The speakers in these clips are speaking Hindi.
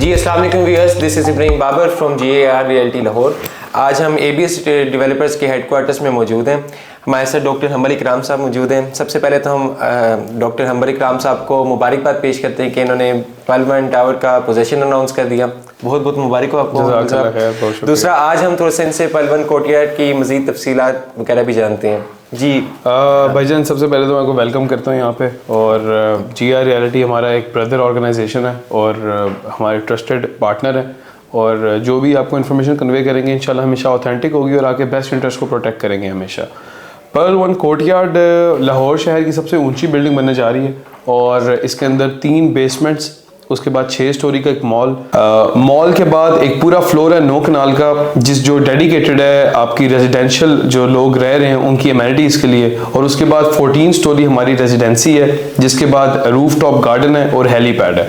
जी अस्सलाम वालेकुम viewers, this is Ibrahim Babar from GAR realty Lahore. आज हम ABS डेवलपर्स के हेडक्वार्टर्स में मौजूद हैं। हमारे साथ डॉक्टर हम्बर इकराम साहब मौजूद हैं। सबसे पहले तो हम डॉक्टर हम्बर इकराम साहब को मुबारकबाद पेश करते हैं कि इन्होंने पल वन टावर का पोजीशन अनाउंस कर दिया। बहुत बहुत मुबारक हो आपको। दूसरा, आज हम थोड़ा सा इनसे पल वन कोर्टयार्ड की मज़ीद तफसीलात वगैरह भी जानते हैं। जी भाईजान, सबसे पहले तो मैं आपको वेलकम करता हूँ यहाँ पे। और GAR रियलिटी हमारा एक ब्रदर ऑर्गेनाइजेशन है और हमारे ट्रस्टेड पार्टनर है, और जो भी आपको इन्फॉर्मेशन कन्वे करेंगे इंशाल्लाह हमेशा ऑथेंटिक होगी और आपके बेस्ट इंटरेस्ट को प्रोटेक्ट करेंगे हमेशा। पर्ल वन कोर्टयार्ड लाहौर शहर की सबसे ऊंची बिल्डिंग बनने जा रही है और इसके अंदर 3 बेसमेंट्स, उसके बाद 6 स्टोरी का एक मॉल के बाद एक पूरा फ्लोर है 9 कनाल का, जो डेडिकेटेड है आपकी रेजिडेंशियल जो लोग रह रहे हैं उनकी एमेनिटीज़ के लिए। और उसके बाद 14 स्टोरी हमारी रेजिडेंसी है, जिसके बाद रूफ टॉप गार्डन है और हेलीपैड है।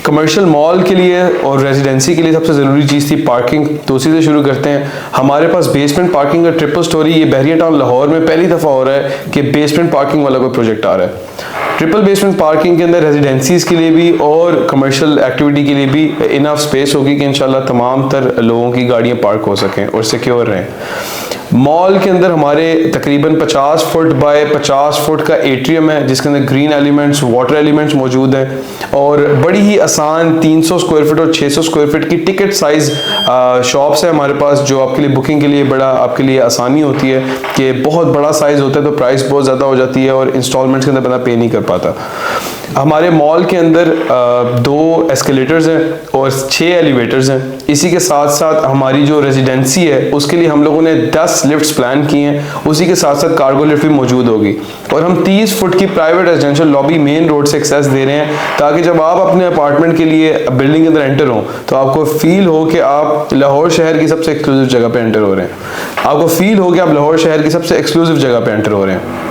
कमर्शियल मॉल के लिए और रेजिडेंसी के लिए सबसे ज़रूरी चीज़ थी पार्किंग, तो उसी से शुरू करते हैं। हमारे पास बेसमेंट पार्किंग का ट्रिपल स्टोरी, ये बहरिया टाउन लाहौर में पहली दफ़ा हो रहा है कि बेसमेंट पार्किंग वाला कोई प्रोजेक्ट आ रहा है। ट्रिपल बेसमेंट पार्किंग के अंदर रेजिडेंसीज़ के लिए भी और कमर्शियल एक्टिविटी के लिए भी इनफ स्पेस होगी कि इंशाल्लाह तमाम तर लोगों की गाड़ियाँ पार्क हो सकें और सिक्योर रहें। मॉल के अंदर हमारे तकरीबन 50 फुट बाय 50 फुट का एट्रियम है, जिसके अंदर ग्रीन एलिमेंट्स, वाटर एलिमेंट्स मौजूद हैं और बड़ी ही आसान 300 स्क्वायर फीट और 600 स्क्वायर फीट की टिकट साइज शॉप्स है हमारे पास, जो आपके लिए बुकिंग के लिए बड़ा आपके लिए आसानी होती है कि बहुत बड़ा साइज होता है तो प्राइस बहुत ज़्यादा हो जाती है और इंस्टॉलमेंट्स के अंदर बंदा पे नहीं कर पाता। हमारे मॉल के अंदर 2 एस्केलेटर्स हैं और 6 एलिवेटर्स हैं। इसी के साथ साथ हमारी जो रेजिडेंसी है उसके लिए हम लोगों ने 10 लिफ्ट्स प्लान किए हैं, उसी के साथ साथ कार्गो लिफ्ट भी मौजूद होगी। और हम 30 फुट की private residential lobby main road से एक्सेस दे रहे हैं, ताकि जब आप अपने अपार्टमेंट के लिए बिल्डिंग के अंदर एंटर हो तो आपको फील हो कि आप लाहौर शहर की सबसे एक्सक्लूसिव जगह पे एंटर हो रहे हैं, आपको फील हो कि आप लाहौर शहर की सबसे एक्सक्लूसिव जगह पे एंटर हो रहे हैं।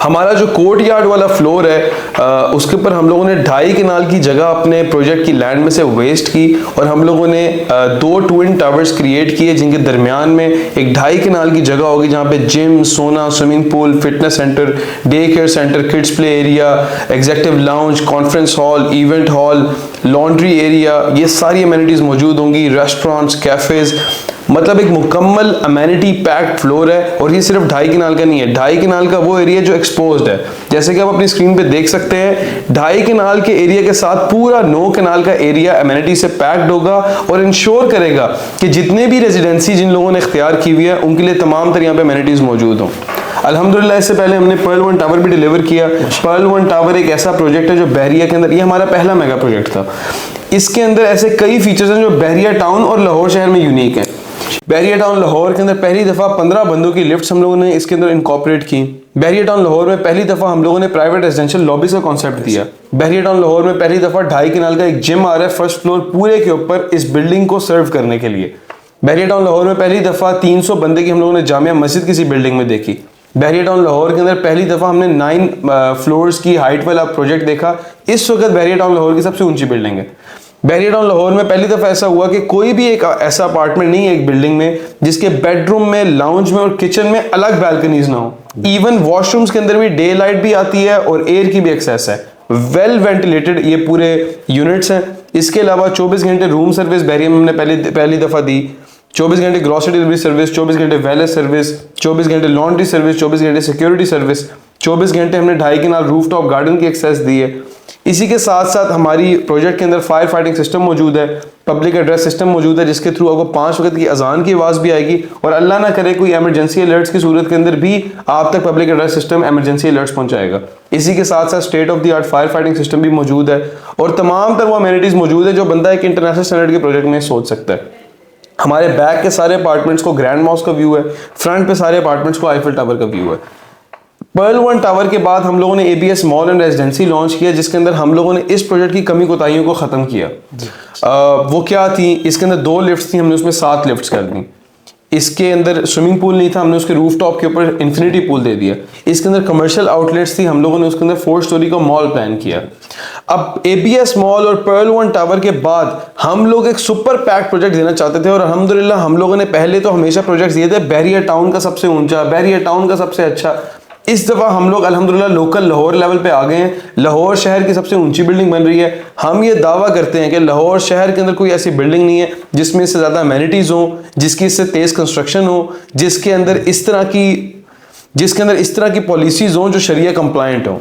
हमारा जो कोर्टयार्ड वाला फ्लोर है उसके ऊपर हम लोगों ने 2.5 कनाल की जगह अपने प्रोजेक्ट की लैंड में से वेस्ट की और हम लोगों ने 2 ट्विन टावर्स क्रिएट किए, जिनके दरमियान में एक 2.5 कनाल की जगह होगी जहाँ पे जिम, सोना, swimming pool, fitness centre, day care centre, kids play area, executive lounge, conference hall, event hall, laundry area, ये सारी अमेनिटीज़ मौजूद होंगी, रेस्टोरेंट्स, कैफ़ेज़, मतलब एक मुकम्मल अमेनिटी पैक्ड फ्लोर है। और ये सिर्फ 2.5 कनाल का नहीं है, 2.5 कनाल का वो एरिया जो एक्सपोज्ड है, जैसे कि आप अपनी स्क्रीन पे देख सकते हैं। 2.5 कनाल के एरिया के साथ पूरा 9 कनाल का एरिया अमेनिटी से पैक्ड होगा और इंश्योर करेगा कि जितने भी रेजिडेंसी जिन लोगों ने इख्तियार की हुई है उनके लिए तमाम तरह यहाँ पे अमेनिटीज़ मौजूद हों। अल्हम्दुलिल्लाह, इससे पहले हमने पर्ल वन टावर भी डिलीवर किया। पर्ल वन टावर एक ऐसा प्रोजेक्ट है जो बहरिया के अंदर, ये हमारा पहला मेगा प्रोजेक्ट था। इसके अंदर ऐसे कई फीचर्स हैं जो बहरिया टाउन और लाहौर शहर में यूनिक हैं। बहरिया टाउन लाहौर के अंदर पहली दफ़ा 15 बंदों की लिफ्ट्स हम लोगों ने इसके अंदर इनकॉर्पोरेट की। बहरिया टाउन लाहौर में पहली दफ़ा हम लोगों ने प्राइवेट रेजिडेंशियल लॉबीज का कॉन्सेप्ट दिया। बहरिया टाउन लाहौर में पहली दफ़ा 2.5 कनाल का एक जिम आ रहा है फर्स्ट फ्लोर पूरे के ऊपर इस बिल्डिंग को सर्व करने के लिए। बहरिया टाउन लाहौर में पहली दफ़ा 300 बंदे की हम लोगों ने जामिया मस्जिद किसी बिल्डिंग में देखी। बहरिया टाउन लाहौर के अंदर पहली दफ़ा हमने 9 फ्लोर्स की हाइट वाला प्रोजेक्ट देखा। इस वक्त बहरिया टाउन लाहौर की सबसे ऊंची बिल्डिंग है। बहरिया टाउन लाहौर में पहली दफ़ा ऐसा हुआ कि कोई भी एक ऐसा अपार्टमेंट नहीं है एक बिल्डिंग में जिसके बेडरूम में, लाउंज में और किचन में अलग बैल्कनीज ना हो। इवन वॉशरूम्स के अंदर भी डे लाइट भी आती है और एयर की भी एक्सेस है। वेल वेंटिलेटेड ये पूरे यूनिट्स हैं। इसके अलावा 24 घंटे रूम सर्विस बहरिया में हमने पहली दफ़ा दी। 24 घंटे ग्रॉसरी डिलीवरी सर्विस, 24 घंटे वैलेस सर्विस, 24 घंटे लॉन्ड्री सर्विस, 24 घंटे सिक्योरिटी सर्विस, 24 घंटे हमने 2.5 कनाल रूफ टॉप गार्डन की एक्सेस दी है। इसी के साथ साथ हमारी प्रोजेक्ट के अंदर फायर फाइटिंग सिस्टम मौजूद है, पब्लिक एड्रेस सिस्टम मौजूद है, जिसके थ्रू आपको 5 वक्त की अजान की आवाज़ भी आएगी और अल्लाह ना करे कोई एमरजेंसी अलर्ट्स की सूरत के अंदर भी आप तक public address system emergency alerts पहुंचाएगा। इसी के साथ साथ state of the art fire fighting system भी मौजूद है और तमाम तर वो अमेनिटीज़ मौजूद है जो बंदा एक इंटरनेशनल स्टैंडर्ड के प्रोजेक्ट में सोच सकता है। हमारे बैक के सारे अपार्टमेंट्स को ग्रैंड मॉस्क का व्यू है, फ्रंट पे सारे अपार्टमेंट्स को आईफिल टावर का व्यू है। पर्ल वन टावर के बाद हम लोगों ने ABS mall and residency launch किया, जिसके अंदर हम लोगों ने इस प्रोजेक्ट की कमी कोताहियों को ख़त्म किया। वो क्या थी, इसके अंदर 2 लिफ्ट्स थी, हमने उसमें 7 लिफ्ट्स कर दी। इसके अंदर स्विमिंग पूल नहीं था, हमने उसके रूफ टॉप के ऊपर इन्फिनिटी पूल दे दिया। इसके अंदर कमर्शियल आउटलेट्स थी, हम लोगों ने उसके अंदर 4 स्टोरी का मॉल प्लान किया। अब ABS मॉल और पर्ल वन टावर के बाद हम लोग एक सुपर पैक प्रोजेक्ट देना चाहते थे और अल्हम्दुलिल्लाह हम लोगों ने पहले तो हमेशा प्रोजेक्ट्स दिए थे बहरिया टाउन का सबसे ऊंचा, बहरिया टाउन का सबसे अच्छा। इस दफ़ा हम लोग अल्हम्दुलिल्लाह लोकल लाहौर लेवल पे आ गए हैं। लाहौर शहर की सबसे ऊंची बिल्डिंग बन रही है। हम ये दावा करते हैं कि लाहौर शहर के अंदर कोई ऐसी बिल्डिंग नहीं है जिसमें इससे ज़्यादा अमेनिटीज़ हो, जिसकी इससे तेज़ कंस्ट्रक्शन हो, जिसके अंदर इस तरह की पॉलिसीज़ हों जो शरिया कंप्लायंट हों।